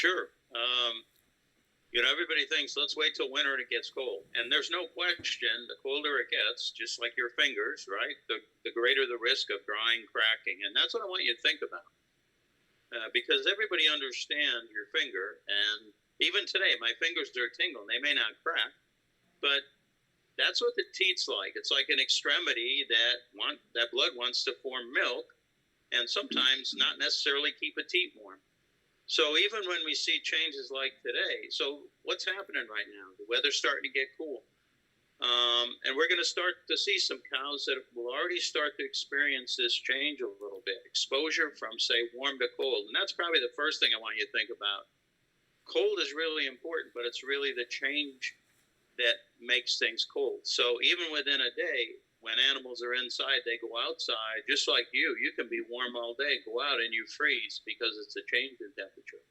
Sure. Everybody thinks, let's wait till winter and it gets cold. And there's no question, the colder it gets, just like your fingers, right, the greater the risk of drying, cracking. And that's what I want you to think about. Because everybody understands your finger. And even today, my fingers are tingling. They may not crack, but that's what the teat's like. It's like an extremity that blood wants to form milk, and sometimes not necessarily keep a teat warm. So even when we see changes like today, so what's happening right now? The weather's starting to get cool. And we're going to start to see some cows that will already start to experience this change a little bit. Exposure from, say, warm to cold. And that's probably the first thing I want you to think about. Cold is really important, but it's really the change that makes things cold. So even within a day, when animals are inside, they go outside, just like you can be warm all day, go out and you freeze because it's a change in temperature.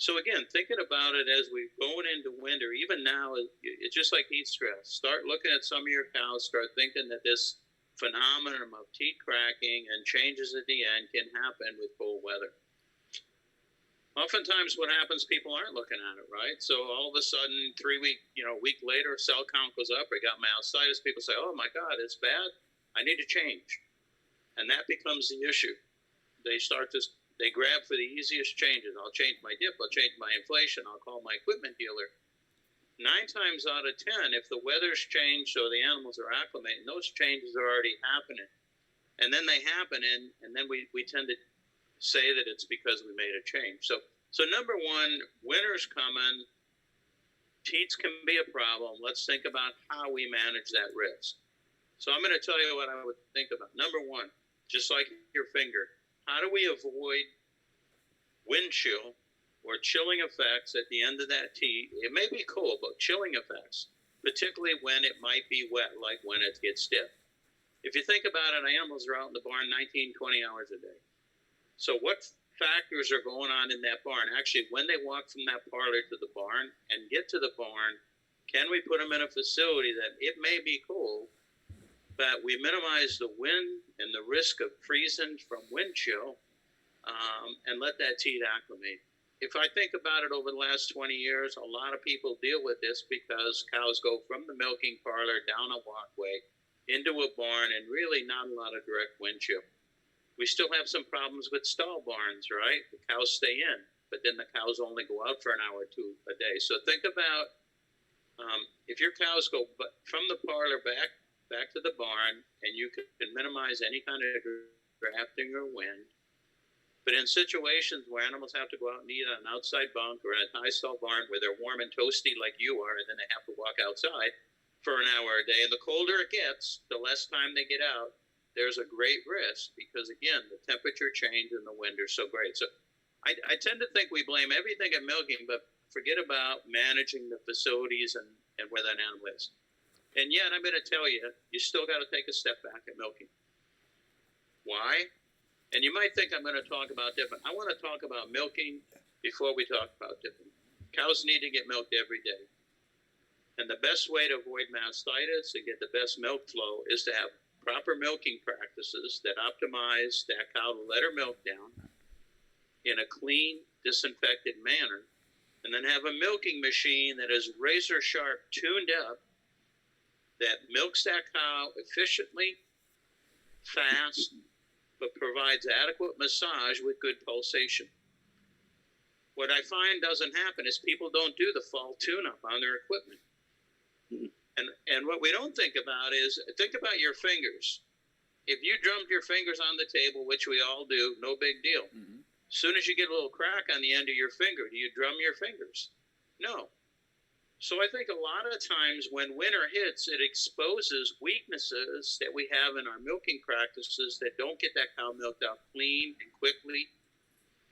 So again, thinking about it as we're going into winter, even now, it's just like heat stress. Start looking at some of your cows, start thinking that this phenomenon of teat cracking and changes at the end can happen with cold weather. Oftentimes what happens, people aren't looking at it, right? So all of a sudden, week later, cell count goes up, I got mastitis, people say, oh my God, it's bad, I need to change. And that becomes the issue. They grab for the easiest changes. I'll change my dip, I'll change my inflation, I'll call my equipment dealer. 9 times out of 10, if the weather's changed or the animals are acclimating, those changes are already happening. And then they happen, and then we tend to say that it's because we made a change. So number one, winter's coming. Teats can be a problem. Let's think about how we manage that risk. So I'm going to tell you what I would think about. Number one, just like your finger, how do we avoid wind chill or chilling effects at the end of that teat? It may be cold, but chilling effects, particularly when it might be wet, like when it gets stiff. If you think about it, animals are out in the barn 19, 20 hours a day. So what factors are going on in that barn? Actually, when they walk from that parlor to the barn and get to the barn, can we put them in a facility that it may be cold, but we minimize the wind and the risk of freezing from wind chill, and let that teat acclimate? If I think about it over the last 20 years, a lot of people deal with this because cows go from the milking parlor down a walkway into a barn and really not a lot of direct wind chill. We still have some problems with stall barns, right? The cows stay in, but then the cows only go out for an hour or two a day. So think about if your cows go from the parlor back to the barn, and you can minimize any kind of drafting or wind. But in situations where animals have to go out and eat on an outside bunk or in a tie stall barn where they're warm and toasty like you are, and then they have to walk outside for an hour a day, and the colder it gets, the less time they get out, there's a great risk because, again, the temperature change and the wind are so great. So I tend to think we blame everything at milking, but forget about managing the facilities and where that animal is. And yet, I'm going to tell you, you still got to take a step back at milking. Why? And you might think I'm going to talk about dipping. I want to talk about milking before we talk about dipping. Cows need to get milked every day. And the best way to avoid mastitis and get the best milk flow is to have proper milking practices that optimize that cow to let her milk down in a clean, disinfected manner, and then have a milking machine that is razor sharp, tuned up, that milks that cow efficiently, fast, but provides adequate massage with good pulsation. What I find doesn't happen is people don't do the fall tune-up on their equipment. And what we don't think about is, think about your fingers. If you drummed your fingers on the table, which we all do, no big deal. Mm-hmm. As soon as you get a little crack on the end of your finger, do you drum your fingers? No. So I think a lot of times when winter hits, it exposes weaknesses that we have in our milking practices that don't get that cow milked out clean and quickly,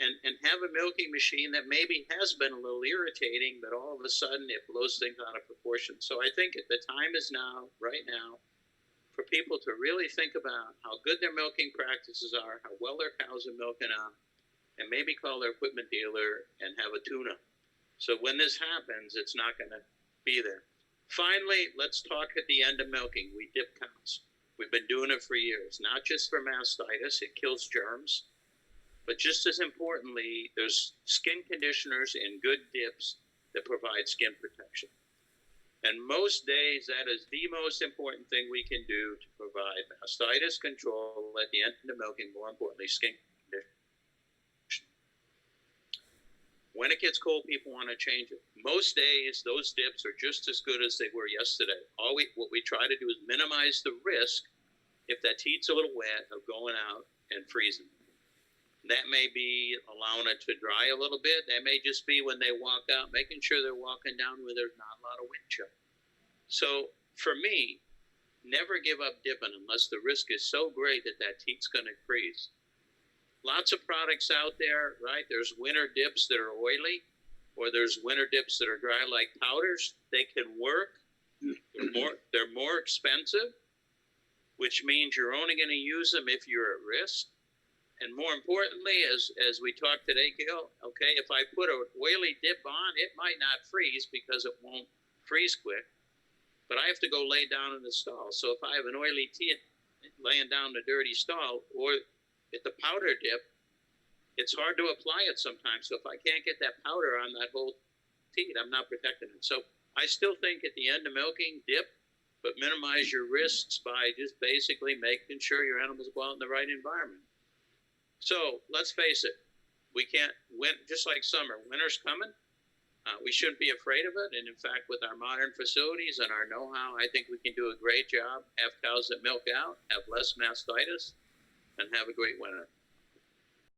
and have a milking machine that maybe has been a little irritating, but all of a sudden it blows things out of proportion. So I think the time is now, right now, for people to really think about how good their milking practices are, how well their cows are milking out, and maybe call their equipment dealer and have a tune-up. So when this happens, it's not going to be there. Finally, let's talk at the end of milking. We dip cows. We've been doing it for years, not just for mastitis. It kills germs. But just as importantly, there's skin conditioners and good dips that provide skin protection. And most days, that is the most important thing we can do to provide mastitis control at the end of milking, more importantly, skin condition. When it gets cold, people want to change it. Most days, those dips are just as good as they were yesterday. What we try to do is minimize the risk, if that teat's a little wet, of going out and freezing. That may be allowing it to dry a little bit. That may just be when they walk out, making sure they're walking down where there's not a lot of wind chill. So for me, never give up dipping unless the risk is so great that that teat's going to freeze. Lots of products out there, right? There's winter dips that are oily, or there's winter dips that are dry like powders. They can work. They're more expensive, which means you're only going to use them if you're at risk. And more importantly, as we talked today, Gil, okay, if I put an oily dip on, it might not freeze because it won't freeze quick, but I have to go lay down in the stall. So if I have an oily teat laying down in a dirty stall, or at the powder dip, it's hard to apply it sometimes. So if I can't get that powder on that whole teat, I'm not protecting it. So I still think at the end of milking, dip, but minimize your risks by just basically making sure your animals go out in the right environment. So let's face it, we can't win, just like summer, winter's coming. We shouldn't be afraid of it. And in fact, with our modern facilities and our know-how, I think we can do a great job, have cows that milk out, have less mastitis, and have a great winter.